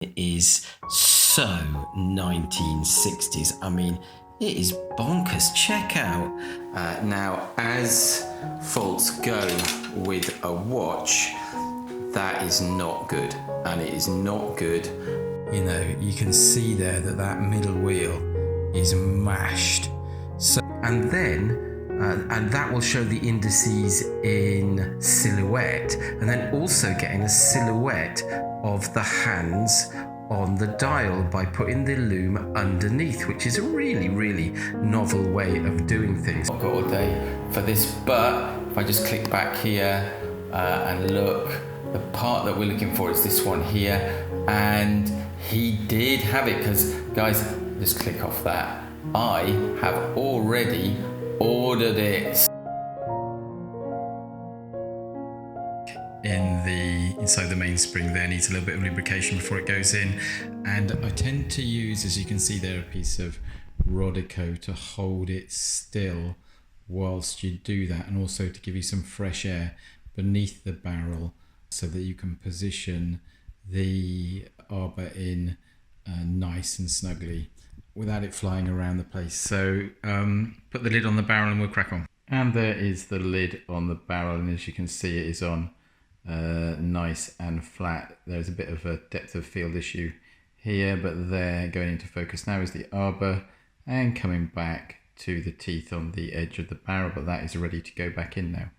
It is so 1960s. I mean, it is bonkers. Check out. Now, as faults go with a watch, that is not good. And it is not good. You know, you can see there that that middle wheel is mashed. So, and then and that will show the indices in silhouette, and then also getting a silhouette of the hands on the dial by putting the lume underneath, which is a really novel way of doing things. I've got all day for this, but if I just click back here and look, the part that we're looking for is this one here, and he did have it, because guys, just click off that. I have already ordered it. Inside the mainspring there needs a little bit of lubrication before it goes in, and I tend to use, as you can see there, a piece of Rodico to hold it still whilst you do that, and also to give you some fresh air beneath the barrel so that you can position the arbor in nice and snugly without it flying around the place. So put the lid on the barrel and we'll crack on. And there is the lid on the barrel, and as you can see, it is on nice and flat. There's a bit of a depth of field issue here, but there, going into focus now, is the arbor, and coming back to the teeth on the edge of the barrel, but that is ready to go back in now.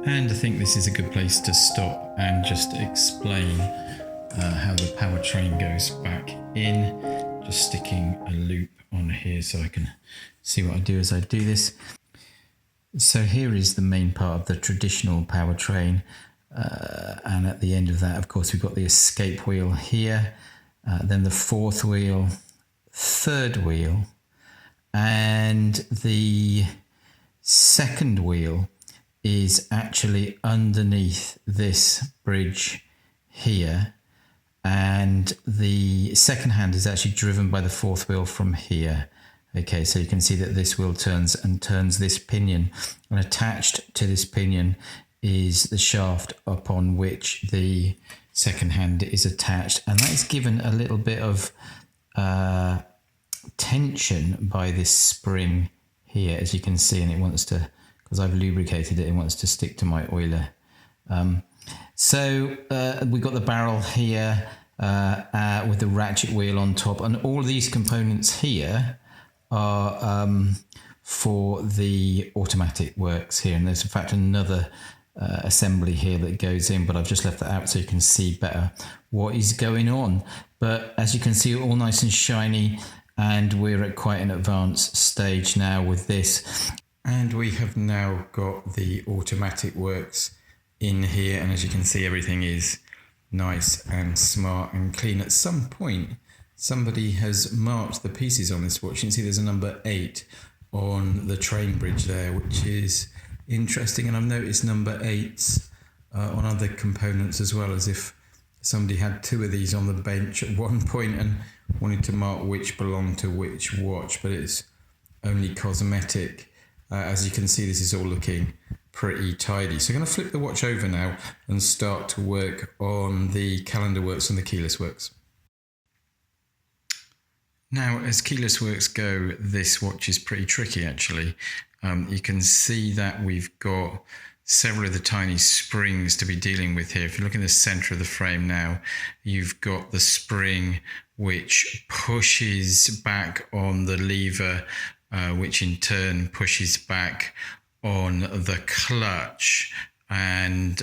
And I think this is a good place to stop and just explain how the powertrain goes back in. Just sticking a loop on here so I can see what I do as I do this. So here is the main part of the traditional powertrain, and at the end of that, of course, we've got the escape wheel here, then the fourth wheel, third wheel, and the second wheel is actually underneath this bridge here, and the second hand is actually driven by the fourth wheel from here. Okay, so you can see that this wheel turns this pinion, and attached to this pinion is the shaft upon which the second hand is attached, and that is given a little bit of tension by this spring here, as you can see, and it wants to, because I've lubricated it, it wants to stick to my oiler. So we've got the barrel here with the ratchet wheel on top, and all of these components here are for the automatic works here, and there's in fact another assembly here that goes in, but I've just left that out so you can see better what is going on. But as you can see, all nice and shiny, and we're at quite an advanced stage now with this. And we have now got the automatic works in here, and as you can see, everything is nice and smart and clean. At some point, somebody has marked the pieces on this watch. You can see there's a number 8 on the train bridge there, which is interesting, and I've noticed number 8s on other components as well, as if somebody had 2 of these on the bench at one point and wanted to mark which belonged to which watch, but it's only cosmetic. As you can see, this is all looking pretty tidy. So I'm going to flip the watch over now and start to work on the calendar works and the keyless works. Now, as keyless works go, this watch is pretty tricky actually. you can see that we've got several of the tiny springs to be dealing with here. If you look in the center of the frame now, you've got the spring which pushes back on the lever, which in turn pushes back on the clutch. And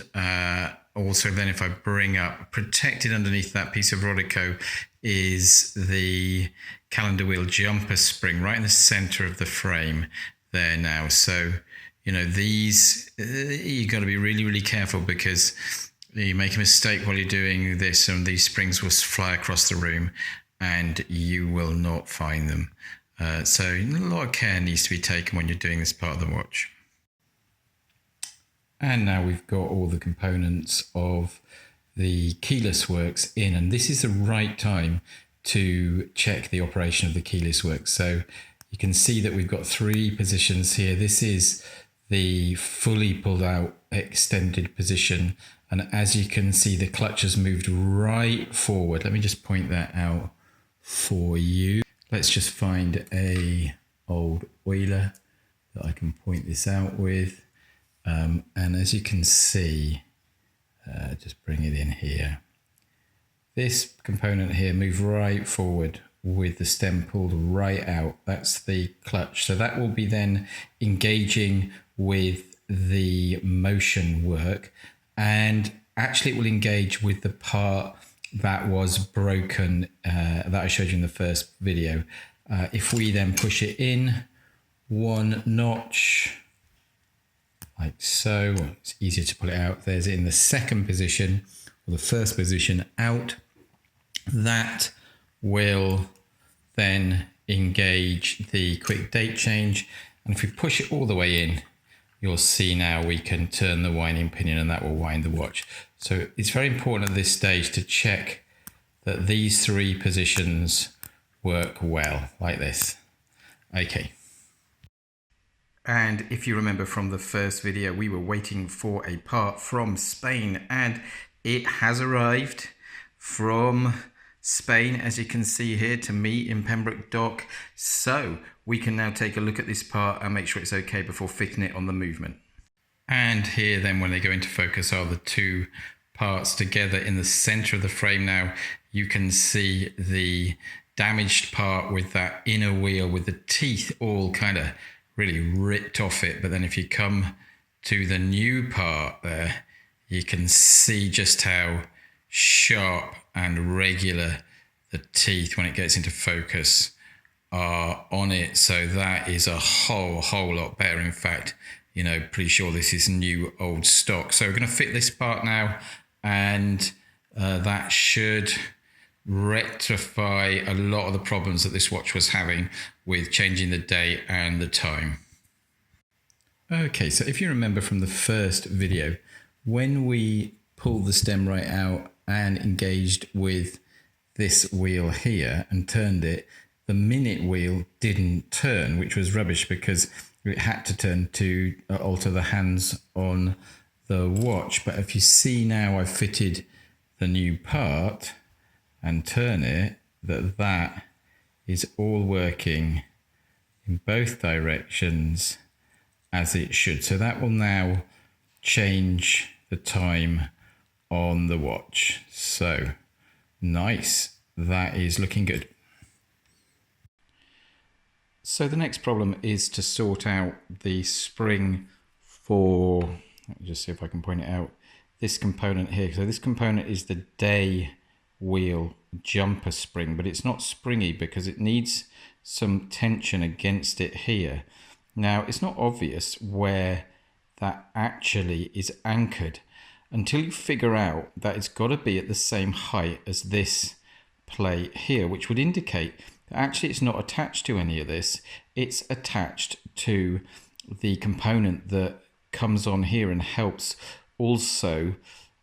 also then if I bring up, protected underneath that piece of Rodico is the calendar wheel jumper spring right in the center of the frame there now. So, you know, these, you've got to be really, really careful, because you make a mistake while you're doing this and these springs will fly across the room and you will not find them. So a lot of care needs to be taken when you're doing this part of the watch. And now we've got all the components of the keyless works in, and this is the right time to check the operation of the keyless works. So you can see that we've got 3 positions here. This is the fully pulled out extended position, and as you can see, the clutch has moved right forward. Let me just point that out for you. Let's just find a old oiler that I can point this out with. And as you can see, just bring it in here. This component here moved right forward with the stem pulled right out. That's the clutch. So that will be then engaging with the motion work, and actually it will engage with the part that was broken that I showed you in the first video. If we then push it in 1 notch, like so, it's easier to pull it out. There's it in the second position, or the first position out. That will then engage the quick date change. And if we push it all the way in, you'll see now we can turn the winding pinion and that will wind the watch. So it's very important at this stage to check that these 3 positions work well, like this. Okay. And if you remember from the first video, we were waiting for a part from Spain, and it has arrived from Spain, as you can see here, to me in Pembroke Dock. So we can now take a look at this part and make sure it's okay before fitting it on the movement. And here then, when they go into focus, are the 2 parts together in the center of the frame. Now you can see the damaged part with that inner wheel with the teeth all kind of really ripped off it. But then if you come to the new part there, you can see just how sharp and regular the teeth, when it gets into focus, are on it. So that is a whole lot better. In fact, you know, pretty sure this is new old stock. So we're going to fit this part now, and that should rectify a lot of the problems that this watch was having with changing the date and the time. Okay, so if you remember from the first video, when we pulled the stem right out and engaged with this wheel here and turned it, the minute wheel didn't turn, which was rubbish because it had to turn to alter the hands on the watch. But if you see now, I've fitted the new part and turn it, that is all working in both directions as it should. So that will now change the time on the watch. So nice, that is looking good. So the next problem is to sort out the spring for, let me just see if I can point it out, this component here. So this component is the day wheel jumper spring, but it's not springy because it needs some tension against it here. Now it's not obvious where that actually is anchored until you figure out that it's got to be at the same height as this plate here, which would indicate that actually it's not attached to any of this. It's attached to the component that comes on here and helps also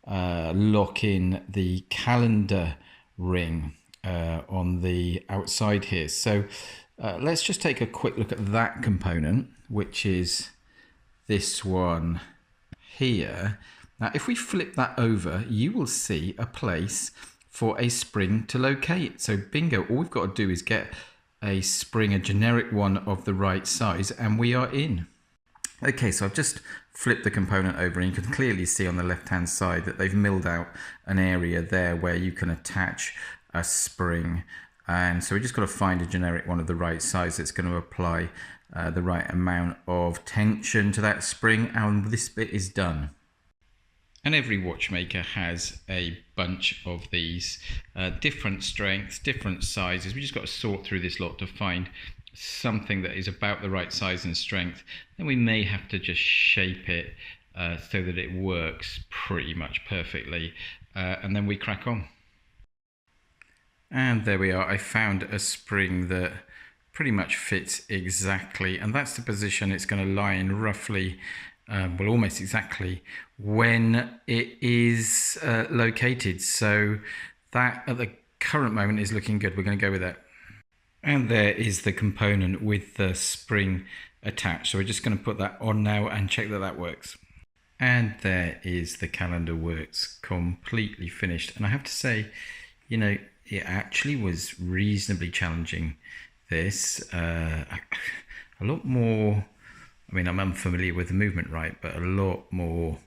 lock in the calendar ring on the outside here. So let's just take a quick look at that component, which is this one here. Now, if we flip that over, you will see a place for a spring to locate. So bingo, all we've got to do is get a spring, a generic one of the right size, and we are in. Okay, so I've just flipped the component over and you can clearly see on the left hand side that they've milled out an area there where you can attach a spring. And so we just got to find a generic one of the right size that's going to apply the right amount of tension to that spring, and this bit is done. And every watchmaker has a bunch of these, different strengths, different sizes. We just got to sort through this lot to find something that is about the right size and strength. Then we may have to just shape it so that it works pretty much perfectly, and then we crack on. And there we are. I found a spring that pretty much fits exactly, and that's the position it's going to lie in roughly, well, almost exactly when it is located. So that at the current moment is looking good. We're going to go with that. And there is the component with the spring attached. So we're just going to put that on now and check that that works. And there is the calendar works completely finished. And I have to say, you know, it actually was reasonably challenging, this. A lot more, I mean, I'm unfamiliar with the movement right, but a lot more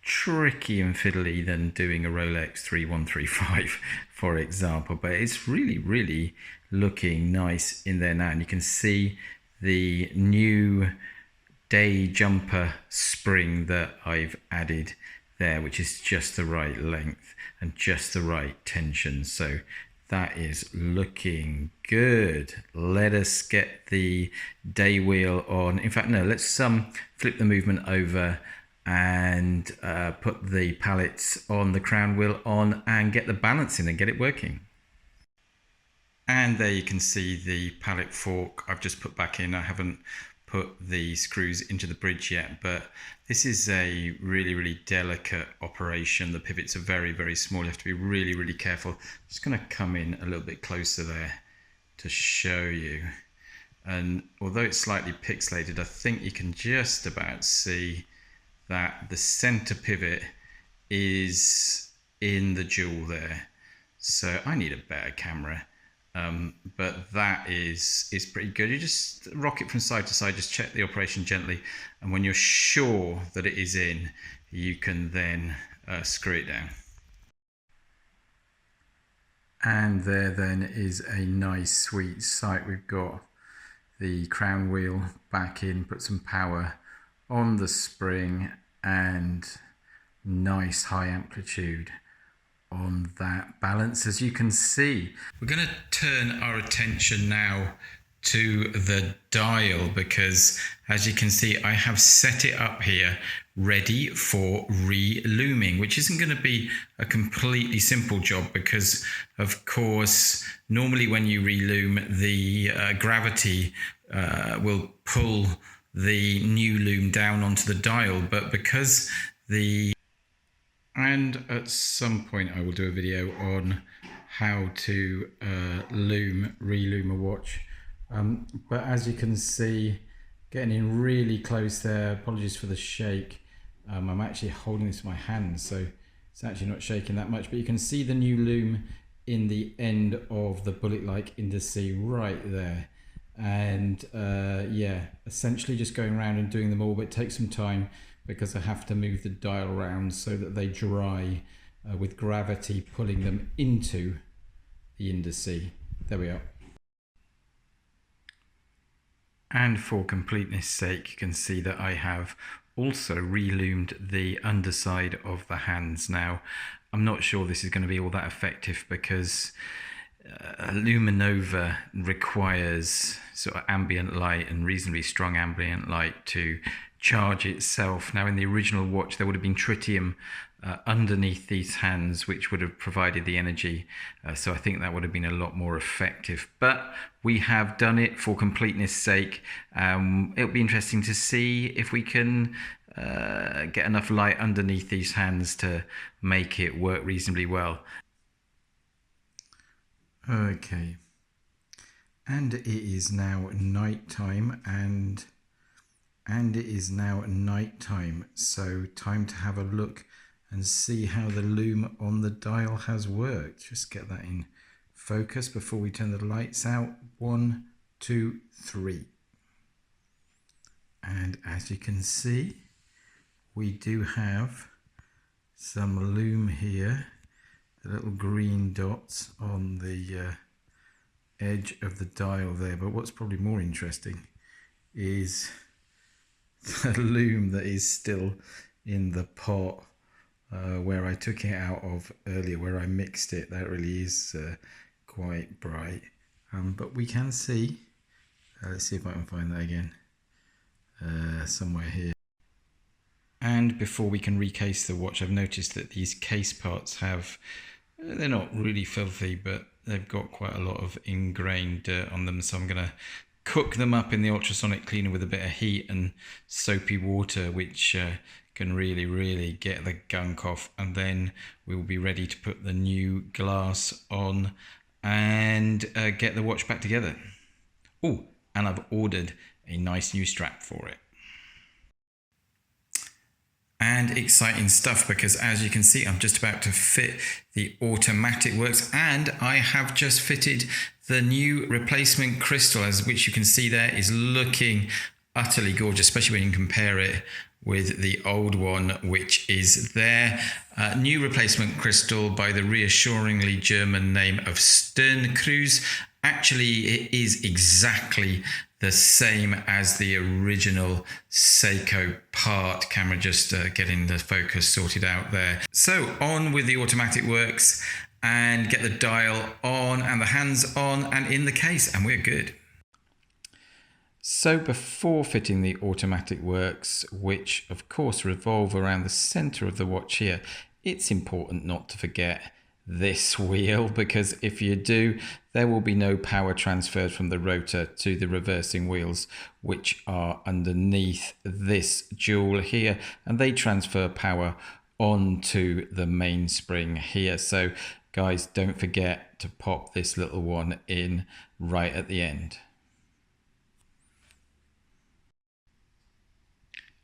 tricky and fiddly than doing a Rolex 3135, for example. But it's really, really looking nice in there now. And you can see the new day jumper spring that I've added there, which is just the right length and just the right tension. So that is looking good. Let us get the day wheel on. In fact, no, let's flip the movement over and put the pallets on the crown wheel on and get the balance in and get it working. And there you can see the pallet fork I've just put back in. I haven't put the screws into the bridge yet, but this is a really, really delicate operation. The pivots are very, very small. You have to be really, really careful. Just going to come in a little bit closer there to show you. And although it's slightly pixelated, I think you can just about see that the center pivot is in the jewel there. So I need a better camera. But that is pretty good. You just rock it from side to side, just check the operation gently, and when you're sure that it is in, you can then screw it down. And there then is a nice sweet sight. We've got the crown wheel back in, put some power on the spring, and nice high amplitude on that balance, as you can see. We're going to turn our attention now to the dial, because as you can see, I have set it up here ready for re-luming, which isn't going to be a completely simple job, because of course normally when you re-lume, the gravity will pull the new lume down onto the dial, but because and at some point I will do a video on how to re-lume a watch. But as you can see, getting in really close there. Apologies for the shake. I'm actually holding this in my hand, so it's actually not shaking that much. But you can see the new lume in the end of the bullet-like indice right there. And yeah, essentially just going around and doing them all, but it takes some time because I have to move the dial around so that they dry with gravity pulling them into the indice. There we are. And for completeness sake, you can see that I have also re-lumed the underside of the hands. Now, I'm not sure this is going to be all that effective, because Luminova requires sort of ambient light and reasonably strong ambient light to charge itself. Now, in the original watch, there would have been tritium underneath these hands, which would have provided the energy. So I think that would have been a lot more effective. But we have done it for completeness sake. It'll be interesting to see if we can get enough light underneath these hands to make it work reasonably well. Okay, and it is now night time, and it is now night time, so time to have a look and see how the lume on the dial has worked. Just get that in focus before we turn the lights out. 1, 2, 3. And as you can see, we do have some lume here, the little green dots on the edge of the dial there. But what's probably more interesting is the lume that is still in the pot where I took it out of earlier, where I mixed it. That really is quite bright. But we can see, let's see if I can find that again, somewhere here. And before we can recase the watch, I've noticed that these case parts have, they're not really filthy, but they've got quite a lot of ingrained dirt on them. So I'm going to cook them up in the ultrasonic cleaner with a bit of heat and soapy water, which can really get the gunk off. And then we'll be ready to put the new glass on and get the watch back together. Oh, and I've ordered a nice new strap for it. And exciting stuff, because as you can see, I'm just about to fit the automatic works, and I have just fitted the new replacement crystal, as which you can see there is looking utterly gorgeous, especially when you compare it with the old one, which is there. New replacement crystal by the reassuringly German name of Sternkreuz. Actually, it is exactly the same as the original SEIKO part. Camera just getting the focus sorted out there. So on with the automatic works and get the dial on and the hands on and in the case, and we're good. So before fitting the automatic works, which of course revolve around the center of the watch here, it's important not to forget this wheel, because if you do, there will be no power transferred from the rotor to the reversing wheels, which are underneath this jewel here, and they transfer power onto the mainspring here. So guys, don't forget to pop this little one in right at the end.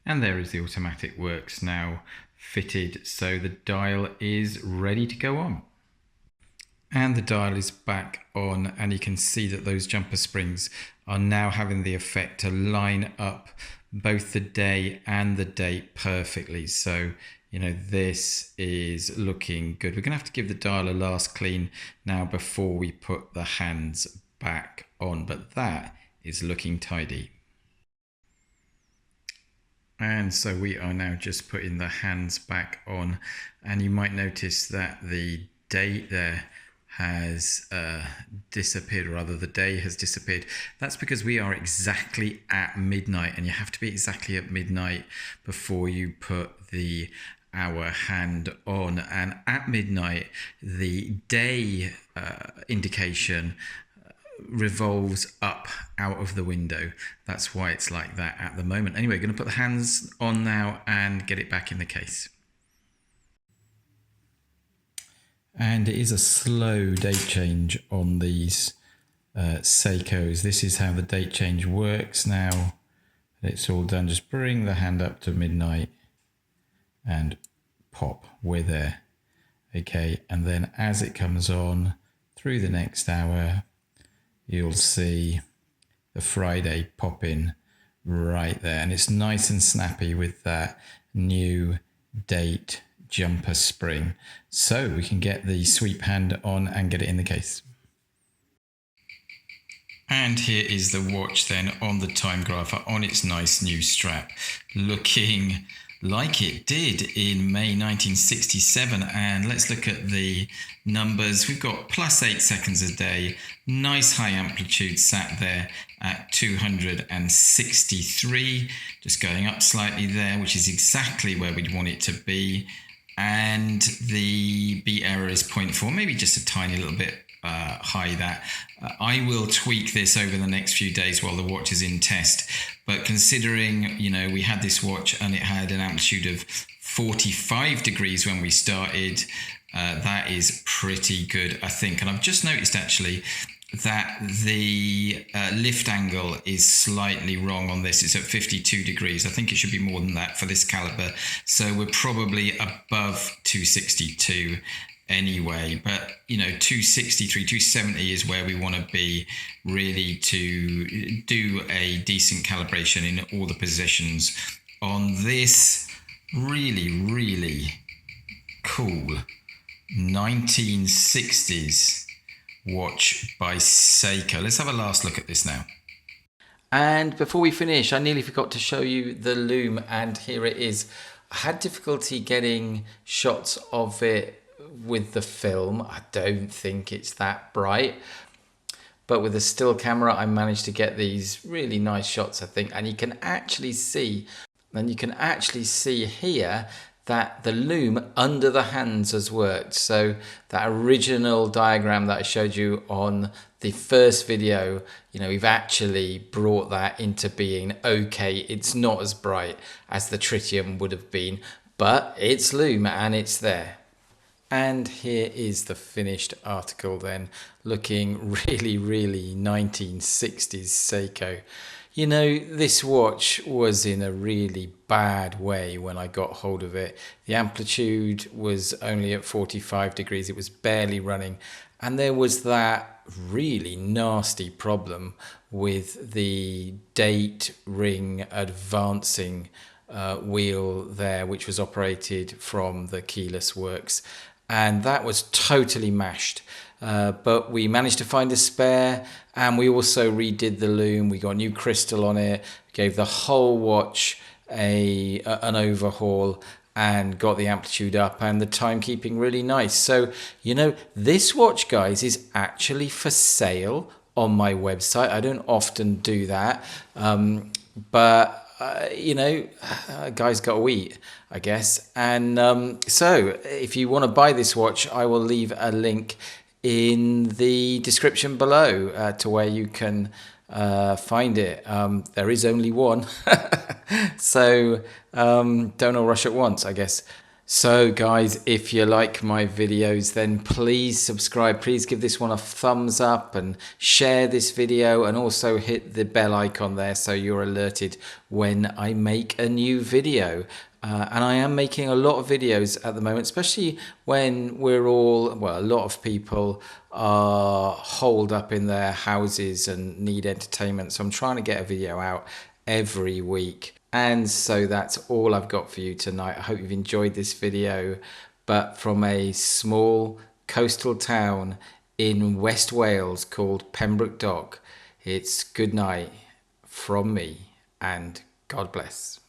And there is the automatic works now fitted, so the dial is ready to go on. And the dial is back on, and you can see that those jumper springs are now having the effect to line up both the day and the date perfectly. So, you know, this is looking good. We're going to have to give the dial a last clean now before we put the hands back on, but that is looking tidy. And so we are now just putting the hands back on, and you might notice that the date there has disappeared, or rather the day has disappeared. That's because we are exactly at midnight, and you have to be exactly at midnight before you put the hour hand on. And at midnight, the day indication revolves up out of the window. That's why it's like that at the moment. Anyway, going to put the hands on now and get it back in the case. And it is a slow date change on these SEIKOs. This is how the date change works now. It's all done. Just bring the hand up to midnight and pop. We're there. Okay, and then as it comes on through the next hour, you'll see the Friday pop in right there. And it's nice and snappy with that new date jumper spring. So we can get the sweep hand on and get it in the case. And here is the watch then on the time grapher on its nice new strap, looking like it did in May 1967. And let's look at the numbers. We've got +8 seconds a day, nice high amplitude sat there at 263, just going up slightly there, which is exactly where we'd want it to be. And the beat error is 0.4, maybe just a tiny little bit high. That I will tweak this over the next few days while the watch is in test. But considering, you know, we had this watch and it had an amplitude of 45 degrees when we started, that is pretty good, I think. And I've just noticed actually that the lift angle is slightly wrong on this. It's at 52 degrees. I think it should be more than that for this caliber. So we're probably above 262. anyway, but 263, 270 is where we want to be, really, to do a decent calibration in all the positions on this really cool 1960s watch by SEIKO. Let's have a last look at this now. And before we finish, I nearly forgot to show you the lume, and here it is. I had difficulty getting shots of it with the film. I don't think it's that bright, but with a still camera I managed to get these really nice shots, I think. And you can actually see here that the lume under the hands has worked. So that original diagram that I showed you on the first video, we've actually brought that into being. Okay, it's not as bright as the tritium would have been, but it's lume and it's there. And here is the finished article then, looking really 1960s SEIKO. This watch was in a really bad way when I got hold of it. The amplitude was only at 45 degrees. It was barely running. And there was that really nasty problem with the date ring advancing wheel there, which was operated from the keyless works. And that was totally mashed. But we managed to find a spare, and we also redid the lume. We got new crystal on it, gave the whole watch an overhaul, and got the amplitude up and the timekeeping really nice. So, this watch, guys, is actually for sale on my website. I don't often do that, but guys got to eat, I guess. And so if you want to buy this watch, I will leave a link in the description below to where you can find it. There is only one, so don't all rush at once, I guess. So guys, if you like my videos, then please subscribe. Please give this one a thumbs up and share this video, and also hit the bell icon there so you're alerted when I make a new video. And I am making a lot of videos at the moment, especially when a lot of people are holed up in their houses and need entertainment. So I'm trying to get a video out every week. And so that's all I've got for you tonight. I hope you've enjoyed this video, but from a small coastal town in West Wales called Pembroke Dock, it's good night from me, and God bless.